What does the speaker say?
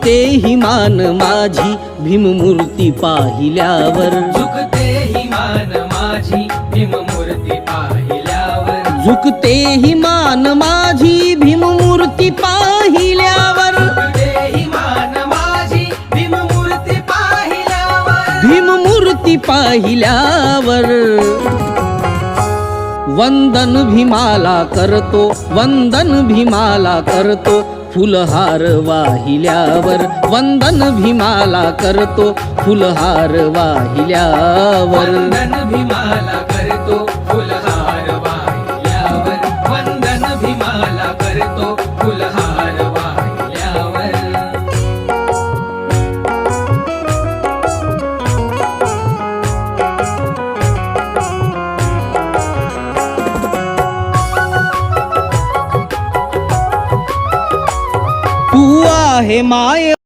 झुकते ही मान माझी भीममूर्ती पाहिल्यावर, झुकते ही मान माझी भीममूर्ती पाहिल्यावर, झुकते ही मान माझी भीममूर्ती पाहिल्यावर, झुकते ही मान माझी भीममूर्ती पाहिल्यावर, भीममूर्ती पाहिल्यावर. वंदन भीमाला करतो, वंदन भीमाला करतो, फुलहार वाहिल्यावर, वंदन भीमाला करतो, फुलहार वाहिल्यावर. वंदन भीमाला करतो फुलहार वाहिल्यावर, वंदन भीमाला करतो फुलहार वाहिल्यावर. तू आहे माय